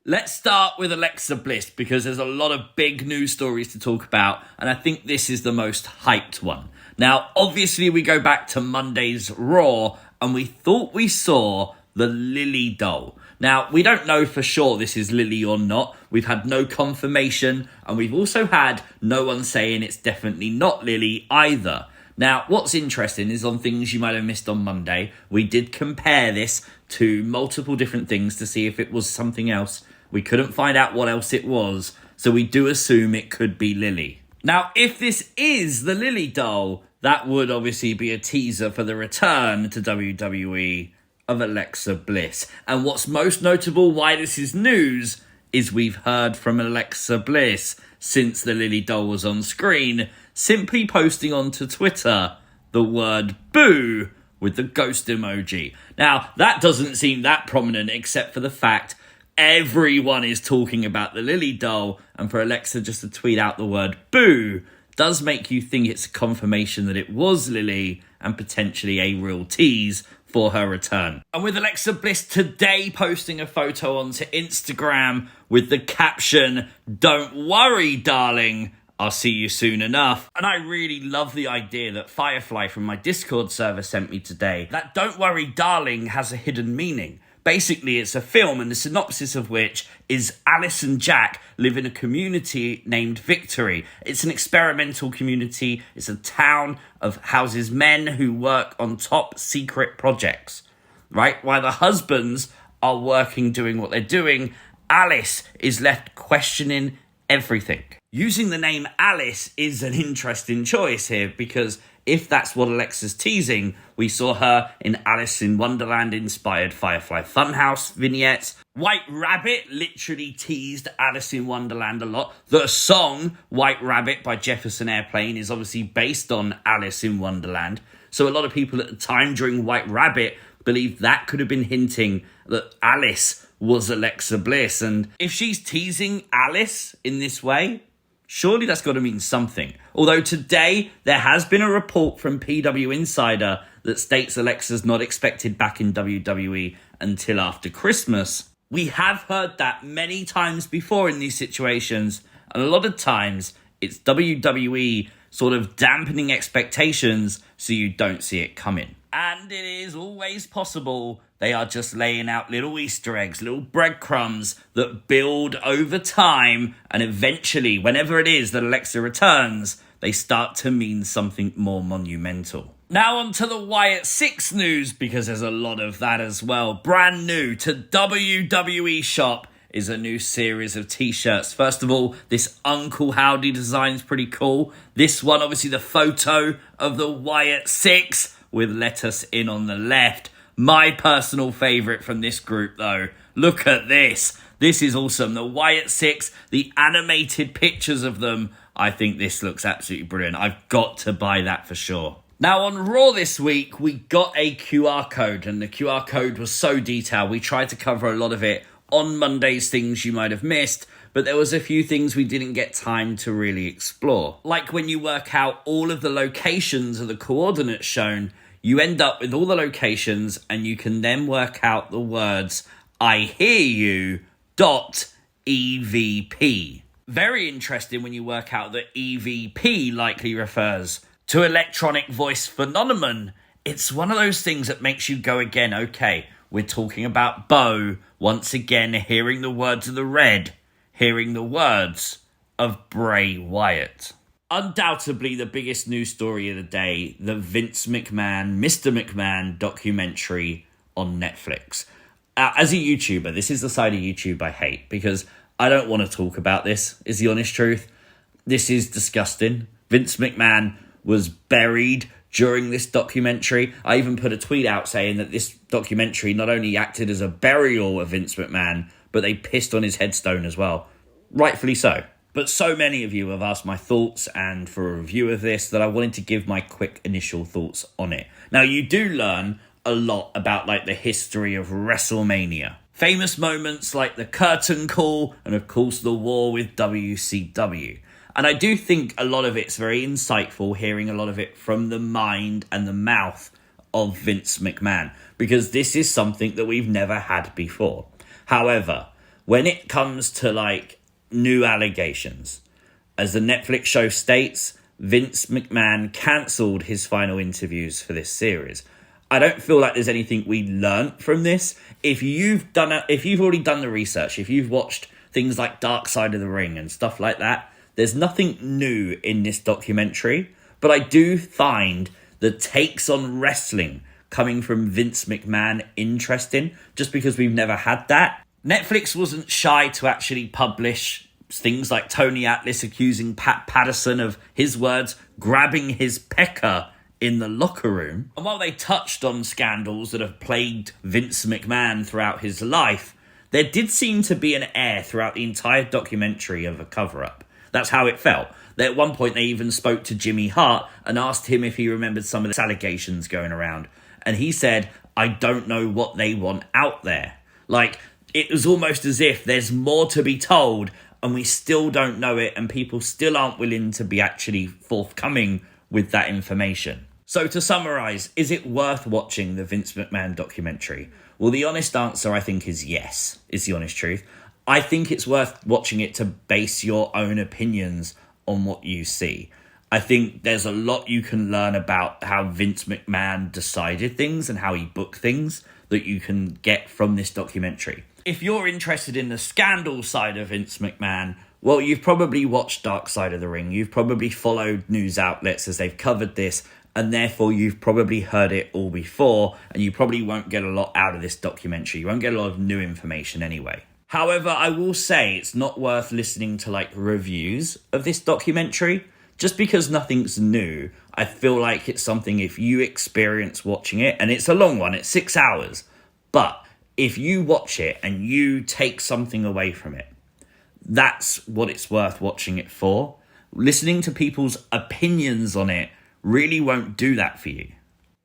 Let's start with Alexa Bliss because there's a lot of big news stories to talk about, and I think this is the most hyped one. Now, obviously, we go back to Monday's Raw, and we thought we saw the Lilly doll. Now, we don't know for sure this is Lilly or not. We've had no confirmation, and we've also had no one saying it's definitely not Lilly either. Now, what's interesting is on things you might have missed on Monday, we did compare this to multiple different things to see if it was something else. We couldn't find out what else it was, so we do assume it could be Lilly. Now, if this is the Lilly doll, that would obviously be a teaser for the return to WWE of Alexa Bliss. And what's most notable why this is news is we've heard from Alexa Bliss since the Lilly doll was on screen, simply posting onto Twitter the word boo with the ghost emoji. Now, that doesn't seem that prominent except for the fact everyone is talking about the Lilly doll, and for Alexa just to tweet out the word boo does make you think it's a confirmation that it was Lilly and potentially a real tease for her return. And with Alexa Bliss today posting a photo onto Instagram with the caption, "Don't worry, darling, I'll see you soon enough." And I really love the idea that Firefly from my Discord server sent me today. That "don't worry, darling" has a hidden meaning. Basically, it's a film, and the synopsis of which is Alice and Jack live in a community named Victory. It's an experimental community. It's a town of houses men who work on top secret projects, right? While the husbands are working doing what they're doing, Alice is left questioning everything. Using the name Alice is an interesting choice here because if that's what Alexa's teasing, we saw her in Alice in Wonderland-inspired Firefly Funhouse vignettes. White Rabbit literally teased Alice in Wonderland a lot. The song White Rabbit by Jefferson Airplane is obviously based on Alice in Wonderland. So a lot of people at the time during White Rabbit believed that could have been hinting that Alice was Alexa Bliss. And if she's teasing Alice in this way, surely that's got to mean something. Although today, there has been a report from PW Insider that states Alexa's not expected back in WWE until after Christmas. We have heard that many times before in these situations, and a lot of times, it's WWE sort of dampening expectations so you don't see it coming. And it is always possible they are just laying out little Easter eggs, little breadcrumbs that build over time, and eventually, whenever it is that Alexa returns, they start to mean something more monumental. Now on to the Wyatt Sicks news, because there's a lot of that as well. Brand new to WWE Shop is a new series of t-shirts. First of all, this Uncle Howdy design is pretty cool. This one, obviously the photo of the Wyatt Sicks with "Let Us In" on the left. My personal favourite from this group, though. Look at this. This is awesome. The Wyatt Sicks, the animated pictures of them. I think this looks absolutely brilliant. I've got to buy that for sure. Now, on Raw this week, we got a QR code, and the QR code was so detailed. We tried to cover a lot of it on Monday's things you might have missed, but there was a few things we didn't get time to really explore. Like when you work out all of the locations of the coordinates shown, you end up with all the locations, and you can then work out the words "I hear you" .EVP. Very interesting when you work out that EVP likely refers to electronic voice phenomenon. It's one of those things that makes you go again, okay, we're talking about Bo, once again hearing the words of the Red, hearing the words of Bray Wyatt. Undoubtedly the biggest news story of the day, the Vince McMahon, Mr McMahon documentary on Netflix. As a YouTuber, this is the side of YouTube I hate, because I don't want to talk about this, is the honest truth. This is disgusting. Vince McMahon was buried during this documentary. I even put a tweet out saying that this documentary not only acted as a burial of Vince McMahon, but they pissed on his headstone as well. Rightfully so. But so many of you have asked my thoughts and for a review of this that I wanted to give my quick initial thoughts on it. Now, you do learn a lot about the history of WrestleMania. Famous moments like the curtain call and of course the war with WCW. And I do think a lot of it's very insightful hearing a lot of it from the mind and the mouth of Vince McMahon, because this is something that we've never had before. However, when it comes to like new allegations, as the Netflix show states, Vince McMahon cancelled his final interviews for this series. I don't feel like there's anything we learnt from this. If you've already done the research, if you've watched things like Dark Side of the Ring and stuff like that, there's nothing new in this documentary. But I do find the takes on wrestling coming from Vince McMahon interesting, just because we've never had that. Netflix wasn't shy to actually publish things like Tony Atlas accusing Pat Patterson of, his words, grabbing his pecker in the locker room. And while they touched on scandals that have plagued Vince McMahon throughout his life, there did seem to be an air throughout the entire documentary of a cover-up. That's how it felt. At one point, they even spoke to Jimmy Hart and asked him if he remembered some of the allegations going around. And he said, I don't know what they want out there. Like, it was almost as if there's more to be told and we still don't know it, and people still aren't willing to be actually forthcoming with that information. So to summarise, is it worth watching the Vince McMahon documentary? Well, the honest answer, I think, is yes, is the honest truth. I think it's worth watching it to base your own opinions on what you see. I think there's a lot you can learn about how Vince McMahon decided things and how he booked things that you can get from this documentary. If you're interested in the scandal side of Vince McMahon, well, you've probably watched Dark Side of the Ring. You've probably followed news outlets as they've covered this, and therefore you've probably heard it all before, and you probably won't get a lot out of this documentary. You won't get a lot of new information anyway. However, I will say it's not worth listening to like reviews of this documentary. Just because nothing's new, I feel like it's something, if you experience watching it, and it's a long one, it's 6 hours, but if you watch it and you take something away from it, that's what it's worth watching it for. Listening to people's opinions on it really won't do that for you.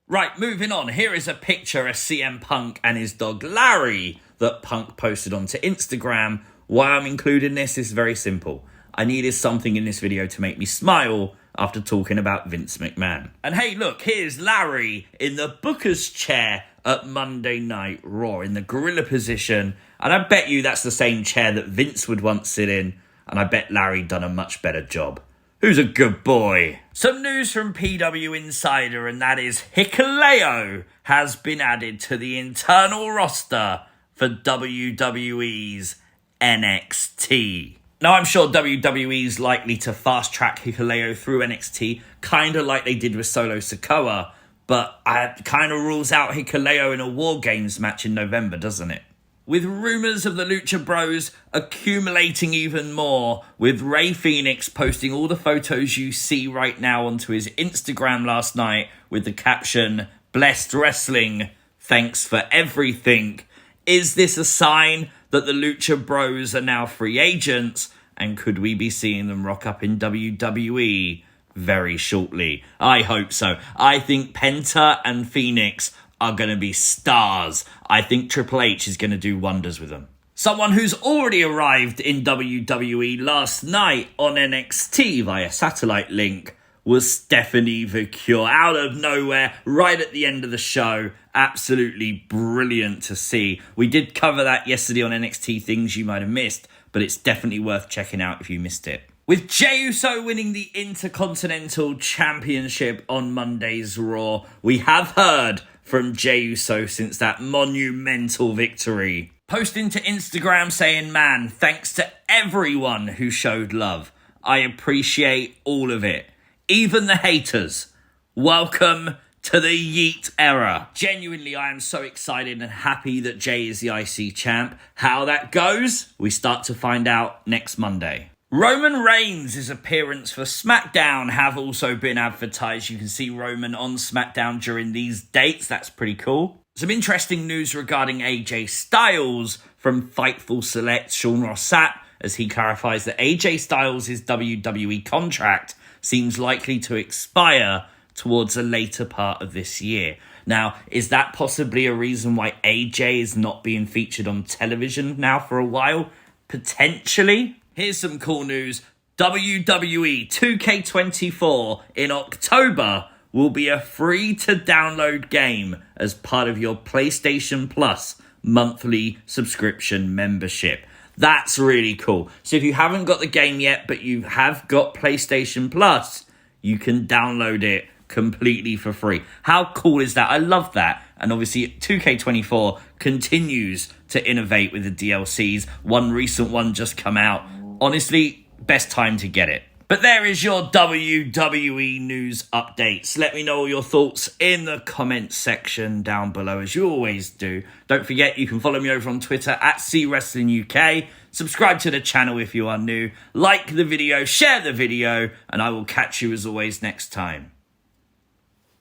Right, moving on. Here is a picture of CM Punk and his dog Larry that Punk posted onto Instagram. Why I'm including this is very simple. I needed something in this video to make me smile after talking about Vince McMahon. And hey, look, here's Larry in the Booker's chair at Monday Night Raw in the gorilla position. And I bet you that's the same chair that Vince would once sit in. And I bet Larry done a much better job. Who's a good boy? Some news from PW Insider, and that is Hikuleo has been added to the internal roster for WWE's NXT. Now, I'm sure WWE's likely to fast-track Hikuleo through NXT, kind of like they did with Solo Sikoa, but it kind of rules out Hikuleo in a War Games match in November, doesn't it? With rumours of the Lucha Bros accumulating even more, with Rey Fenix posting all the photos you see right now onto his Instagram last night with the caption, "Blessed Wrestling, thanks for everything." Is this a sign that the Lucha Bros are now free agents, and could we be seeing them rock up in WWE very shortly? I hope so. I think Penta and Phoenix are going to be stars. I think Triple H is going to do wonders with them. Someone who's already arrived in WWE last night on NXT via satellite link was Stephanie Vaquer. Out of nowhere, right at the end of the show. Absolutely brilliant to see. We did cover that yesterday on NXT Things You Might Have Missed, but it's definitely worth checking out if you missed it. With Jey Uso winning the Intercontinental Championship on Monday's Raw, we have heard from Jey Uso since that monumental victory. Posting to Instagram saying, "Man, thanks to everyone who showed love. I appreciate all of it. Even the haters. Welcome to the Yeet era." Genuinely, I am so excited and happy that Jey is the IC champ. How that goes, we start to find out next Monday. Roman Reigns' appearance for SmackDown have also been advertised. You can see Roman on SmackDown during these dates. That's pretty cool. Some interesting news regarding AJ Styles from Fightful Select, Sean Ross Sapp, as he clarifies that AJ Styles' WWE contract seems likely to expire towards the later part of this year. Now, is that possibly a reason why AJ is not being featured on television now for a while? Potentially. Here's some cool news. WWE 2K24 in October will be a free-to-download game as part of your PlayStation Plus monthly subscription membership. That's really cool. So if you haven't got the game yet, but you have got PlayStation Plus, you can download it completely for free. How cool is that? I love that. And obviously 2K24 continues to innovate with the DLCs. One recent one just come out. Honestly, best time to get it. But there is your WWE news updates. Let me know all your thoughts in the comments section down below, as you always do. Don't forget, you can follow me over on Twitter at CWrestlingUK. Subscribe to the channel if you are new. Like the video, share the video, and I will catch you as always next time.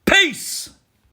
Peace!